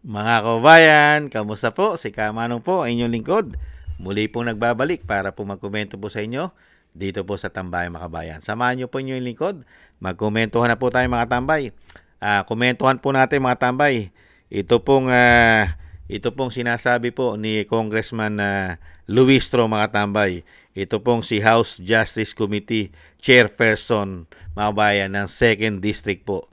Mga kababayan, kamusta po? Si Kamanong po, inyong lingkod. Muli pong nagbabalik para po magkomento po sa inyo dito po sa Tambay mga kabayan. Samahan niyo po inyong lingkod. Magkomentuhan na po tayo mga tambay. Komentuhan po natin mga tambay. Ito pong sinasabi po ni Congressman Luistro mga tambay. Ito pong si House Justice Committee Chairperson mga kabayan ng 2nd District po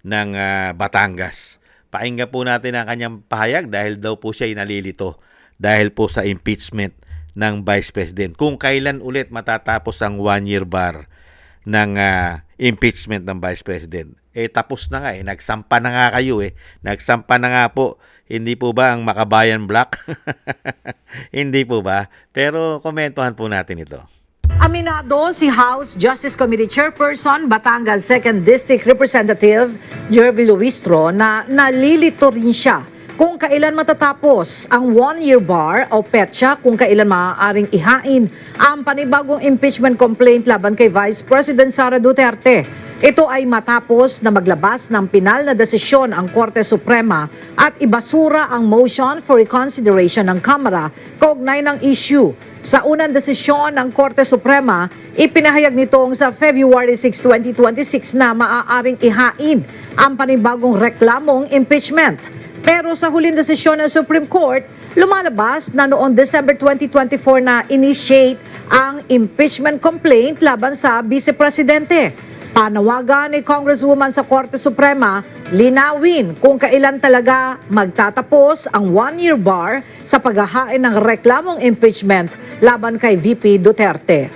ng Batangas. Pakinggan po natin ang kanyang pahayag dahil daw po siya nalilito dahil po sa impeachment ng Vice President. Kung kailan ulit matatapos ang 1-year bar ng impeachment ng Vice President. Tapos na nga nagsampa na nga kayo Nagsampa na nga po. Hindi po ba ang Makabayan Black? Hindi po ba? Pero komentuhan po natin ito. Aminado si House Justice Committee Chairperson Batangas 2nd District Representative Jervy Luistro na nalilito rin siya kung kailan matatapos ang 1-year bar o petsa kung kailan maaaring ihain ang panibagong impeachment complaint laban kay Vice President Sara Duterte. Ito ay matapos na maglabas ng pinal na desisyon ang Korte Suprema at ibasura ang motion for reconsideration ng Kamara kaugnay ng issue. Sa unang desisyon ng Korte Suprema, ipinahayag nitong sa February 6, 2026 na maaaring ihain ang panibagong reklamong impeachment. Pero sa huling desisyon ng Supreme Court, lumalabas na noong December 2024 na initiate ang impeachment complaint laban sa Vice Presidente. Panawagan ni Congresswoman sa Korte Suprema, linawin kung kailan talaga magtatapos ang 1-year bar sa paghahain ng reklamong impeachment laban kay VP Duterte.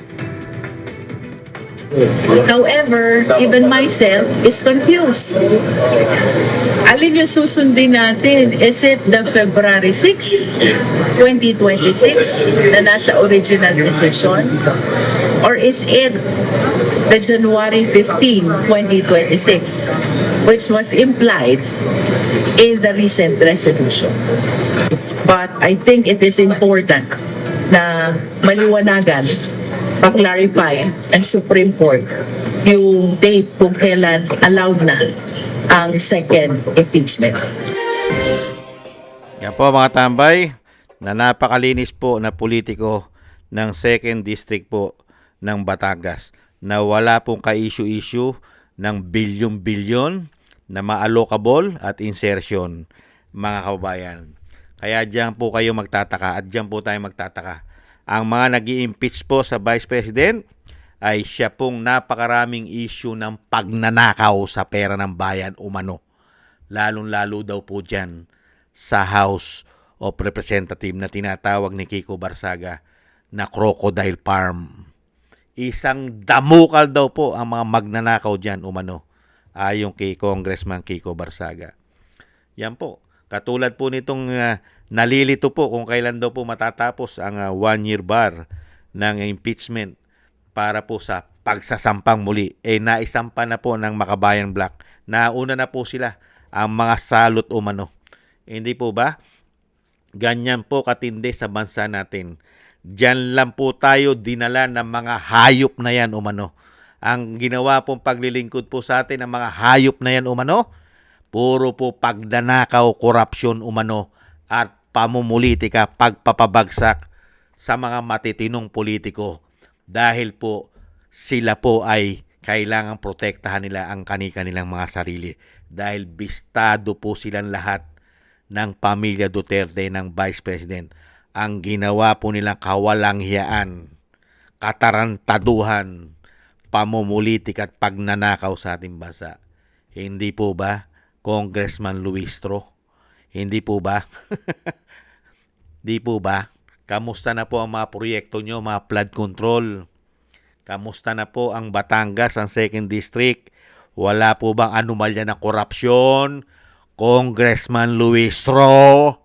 However, even myself is confused. Alin yung susundin natin? Is it the February 6, 2026 na nasa original decision? Or is it the January 15, 2026, which was implied in the recent resolution? But I think it is important na maliwanagan, pa-clarify ang Supreme Court yung date kung kailan allowed na ang second impeachment. Yan po mga tambay, na napakalinis po na politiko ng 2nd District po ng Batangas na wala pong ka-issue-issue ng bilyon-bilyon na ma-allocable at insertion mga kababayan. Kaya diyan po kayo magtataka at diyan po tayo magtataka. Ang mga nag-i-impeach po sa Vice President ay siya pong napakaraming issue ng pagnanakaw sa pera ng bayan umano. Lalong-lalo daw po dyan sa House of Representative na tinatawag ni Kiko Barsaga na Crocodile Farm. Isang damukal daw po ang mga magnanakaw dyan umano ayon kay Congressman Kiko Barsaga. Yan po. Katulad po nitong nalilito po kung kailan daw po matatapos ang 1-year bar ng impeachment para po sa pagsasampang muli. Naisampa na po ng Makabayan Black. Nauna na po sila ang mga salot umano. Hindi po ba? Ganyan po katindi sa bansa natin. Diyan lang po tayo dinala ng mga hayop na yan umano. Ang ginawa pong paglilingkod po sa atin ng mga hayop na yan umano, puro po pagdanakaw, korupsyon umano at pamumulitika, pagpapabagsak sa mga matitinong politiko dahil po sila po ay kailangang protektahan nila ang kanilang mga sarili dahil bistado po silang lahat ng pamilya Duterte ng Vice President. Ang ginawa po nilang kawalanghiyaan, katarantaduhan, pamumulitik at pagnanakaw sa ating bansa. Hindi po ba, Congressman Luistro? Hindi po ba? Di po ba? Kamusta na po ang mga proyekto nyo, mga flood control? Kamusta na po ang Batangas, ang 2nd District? Wala po bang anomalya na korupsyon? Congressman Luistro?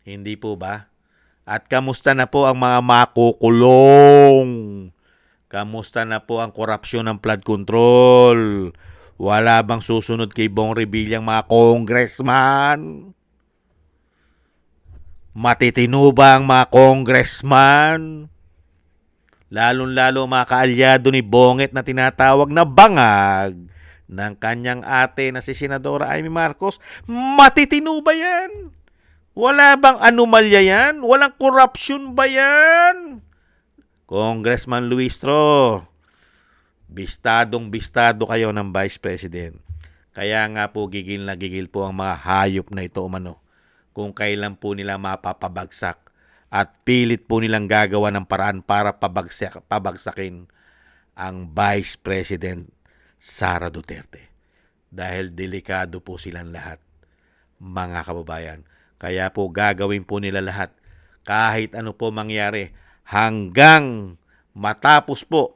Hindi po ba? At kamusta na po ang mga makukulong? Kamusta na po ang korupsyon ng flood control? Wala bang susunod kay Bong Revillang mga congressman? Matitino ba ang mga congressman? Lalong-lalo mga kaalyado ni Bonget na tinatawag na bangag ng kanyang ate na si Senadora Amy Marcos, matitino ba yan? Wala bang anomalya yan? Walang corruption ba yan? Congressman Luistro, bistadong-bistado kayo ng Vice President. Kaya nga po gigil na gigil po ang mga hayop na ito umano kung kailan po nila mapapabagsak at pilit po nilang gagawa ng paraan para pabagsakin ang Vice President Sara Duterte. Dahil delikado po silang lahat, mga kababayan. Kaya po gagawin po nila lahat kahit ano po mangyari hanggang matapos po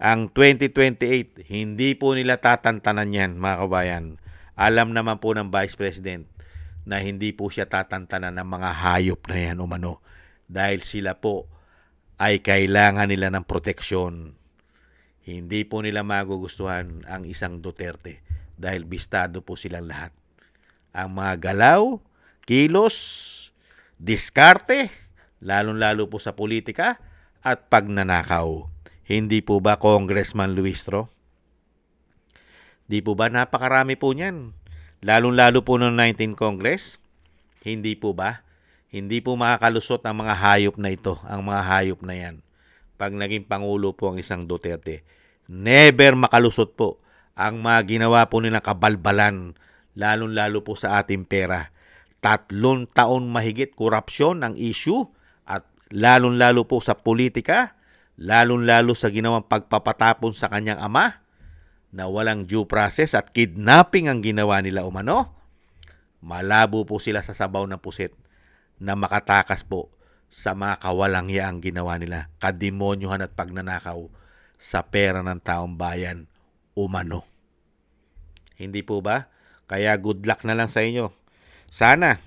ang 2028. Hindi po nila tatantanan yan, mga kababayan. Alam naman po ng Vice President na hindi po siya tatantanan ng mga hayop na yan umano dahil sila po ay kailangan nila ng proteksyon. Hindi po nila magugustuhan ang isang Duterte dahil bistado po silang lahat. Ang mga galaw, kilos, diskarte, lalong-lalo po sa politika at pagnanakaw. Hindi po ba, Congressman Luistro? Di po ba napakarami po niyan? Lalong-lalo po ng 19 Congress? Hindi po ba? Hindi po makakalusot ang mga hayop na ito, ang mga hayop na yan. Pag naging Pangulo po ang isang Duterte, never makalusot po ang mga ginawa po nilang kabalbalan, lalong-lalo po sa ating pera. 3 taon mahigit korupsyon ang issue at lalong-lalo po sa politika, lalong-lalo sa ginawang pagpapatapon sa kanyang ama na walang due process at kidnapping ang ginawa nila umano. Malabo po sila sa sabaw ng pusit na makatakas po sa mga kawalangyaang ginawa nila, kademonyohan at pagnanakaw sa pera ng taong bayan umano. Hindi po ba? Kaya good luck na lang sa inyo. Sana,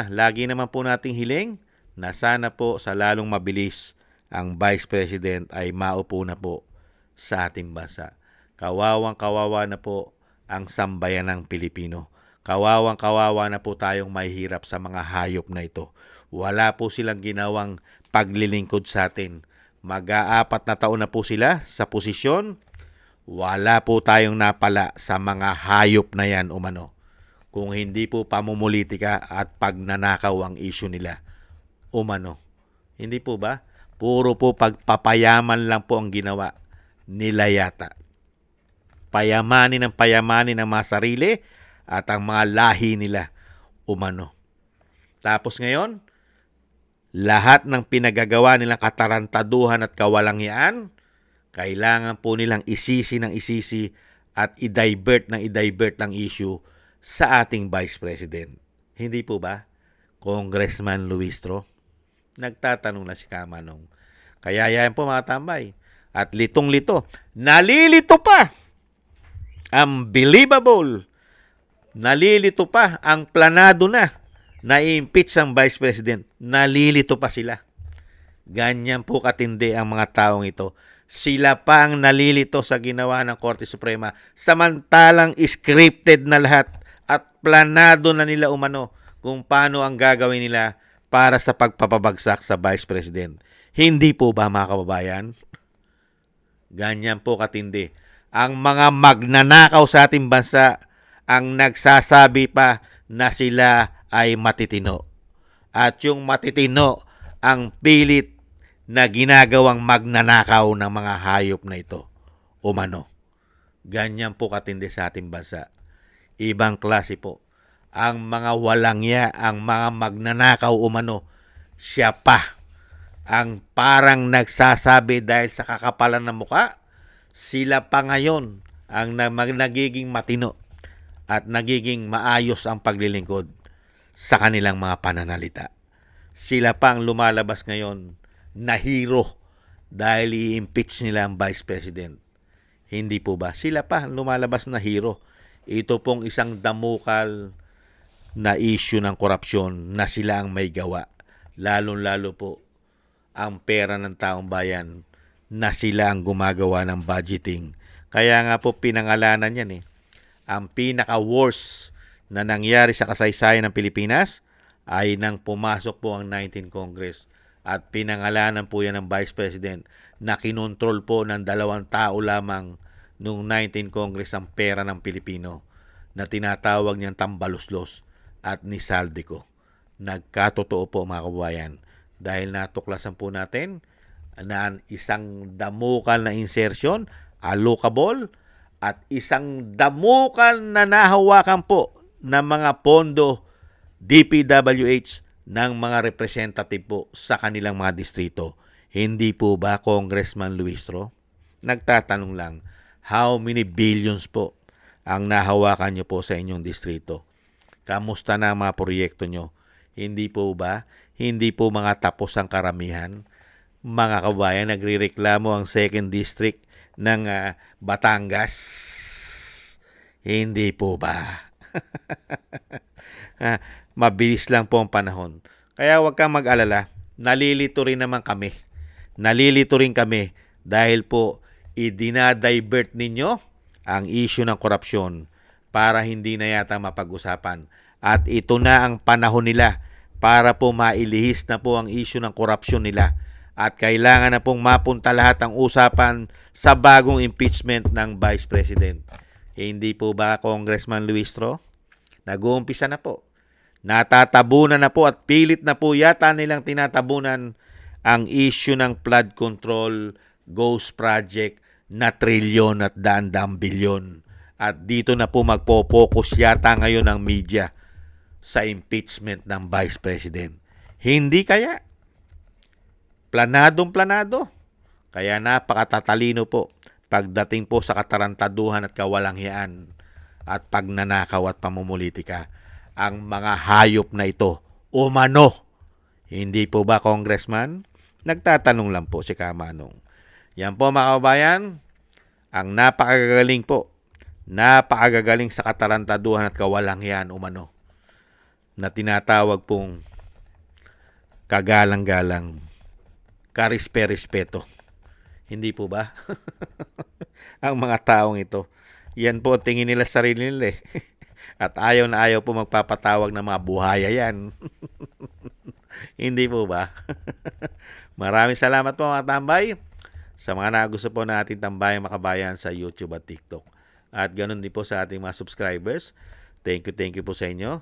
lagi naman po nating hiling na sana po sa lalong mabilis ang Vice President ay maupo na po sa ating bansa. Kawawang-kawawa na po ang sambayanang Pilipino. Kawawang-kawawa na po tayong mahihirap sa mga hayop na ito. Wala po silang ginawang paglilingkod sa atin. Mag-4 na taon na po sila sa posisyon. Wala po tayong napala sa mga hayop na yan umano. Kung hindi po pamumulitika at pagnanakaw ang issue nila umano. Hindi po ba? Puro po pagpapayaman lang po ang ginawa nila yata. Payamanin ang mga sarili at ang mga lahi nila umano. Tapos ngayon, lahat ng pinagagawa nilang katarantaduhan at kawalangyaan, kailangan po nilang isisi ng isisi at i-divert ng issue sa ating Vice President. Hindi po ba, Congressman Luistro? Nagtatanong na si Kamanong. Kaya yan po mga tambay. At litong-lito, nalilito pa! Unbelievable! Nalilito pa ang planado na i-impeach ang Vice President. Nalilito pa sila. Ganyan po katindi ang mga taong ito. Sila pa ang nalilito sa ginawa ng Korte Suprema. Samantalang scripted na lahat at planado na nila umano kung paano ang gagawin nila para sa pagpapabagsak sa Vice President. Hindi po ba mga kababayan? Ganyan po katindi. Ang mga magnanakaw sa ating bansa ang nagsasabi pa na sila ay matitino. At yung matitino ang pilit na ginagawang magnanakaw ng mga hayop na ito. Umano. Ganyan po katindi sa ating bansa. Ibang klase po. Ang mga walangya, ang mga magnanakaw umano, siya pa ang parang nagsasabi dahil sa kakapalan ng muka, sila pa ngayon ang nagiging matino at nagiging maayos ang paglilingkod sa kanilang mga pananalita. Sila pa ang lumalabas ngayon na hero dahil i-impeach nila ang Vice President. Hindi po ba? Sila pa ang lumalabas na hero. Ito pong isang damukal na issue ng korupsyon na sila ang may gawa. Lalong-lalo po ang pera ng taong bayan na sila ang gumagawa ng budgeting. Kaya nga po pinangalanan yan eh. Ang pinaka-worst na nangyari sa kasaysayan ng Pilipinas ay nang pumasok po ang 19 Congress at pinangalanan po yan ng Vice President na kinontrol po ng 2 tao lamang noong 19 Congress ang pera ng Pilipino na tinatawag niyang tambaluslos at nisalde ko. Nagkatotoo po mga kababayan dahil natuklasan po natin na isang damukal na insertion, allocable, at isang damukal na nahawakan po ng mga pondo DPWH ng mga representative po sa kanilang mga distrito. Hindi po ba, Congressman Luistro? Nagtatanong lang, how many billions po ang nahawakan nyo po sa inyong distrito? Kamusta na ang mga proyekto nyo? Hindi po ba? Hindi po mga tapos ang karamihan? Mga kabayan, nagrireklamo ang 2nd District ng Batangas. Hindi po ba? Mabilis lang po ang panahon. Kaya huwag kang mag-alala. Nalilito rin naman kami. Nalilito rin kami dahil po idinadivert ninyo ang issue ng korupsyon para hindi na yata mapag-usapan. At ito na ang panahon nila para po mailihis na po ang issue ng korupsyon nila. At kailangan na pong mapunta lahat ang usapan sa bagong impeachment ng Vice President. Hindi po ba, Congressman Luistro? Nag-uumpisa na po. Natatabunan na po at pilit na po yata nilang tinatabunan ang issue ng flood control, ghost project na trilyon at daan-daang bilyon. At dito na po magpo-focus yata ngayon ang media sa impeachment ng Vice President. Hindi kaya? Planadong-planado. Kaya napakatatalino po pagdating po sa katarantaduhan at kawalanghiyaan at pagnanakaw at pamumulitika ang mga hayop na ito umano. Hindi po ba, Congressman? Nagtatanong lang po si Kamanong. Yan po mga kababayan, ang napakagagaling po, napakagagaling sa katarantaduhan at kawalanghiyaan umano na tinatawag pong kagalang-galang, karispe-respeto. Hindi po ba? Ang mga taong ito, yan po tingin nila sa sarili nila eh. At ayaw na ayaw po magpapatawag ng mga buhaya yan. Hindi po ba? Maraming salamat po mga tambay sa mga nagusto po natin tambayang makabayan sa YouTube at TikTok. At ganun din po sa ating mga subscribers. Thank you po sa inyo.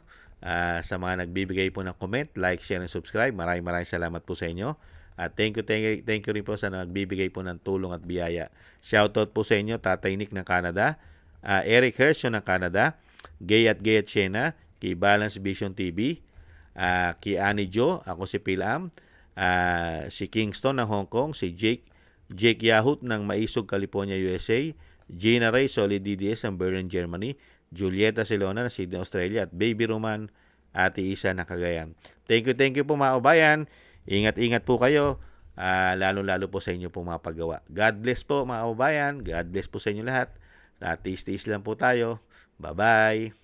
Sa mga nagbibigay po ng comment, like, share, and subscribe. Maraming salamat po sa inyo. At thank you rin po sa nagbibigay po ng tulong at biyaya. Shoutout po sa inyo, Tatay Nick ng Canada, Eric Hershon ng Canada, Gay at Shena, kay Balance Vision TV, kay Annie Jo, ako si Pilam, si Kingston ng Hong Kong, si Jake Yahut ng Maisog, California, USA, Gina Ray, Solid DDS ng Berlin, Germany, Julieta Silona ng Sydney, Australia, at Baby Roman, Ate Isa ng Cagayan. Thank you po mga kabayan. Ingat po kayo, lalo po sa inyo pong mga paggawa. God bless po mga kababayan. God bless po sa inyo lahat. Tiis-tiis lang po tayo. Bye-bye.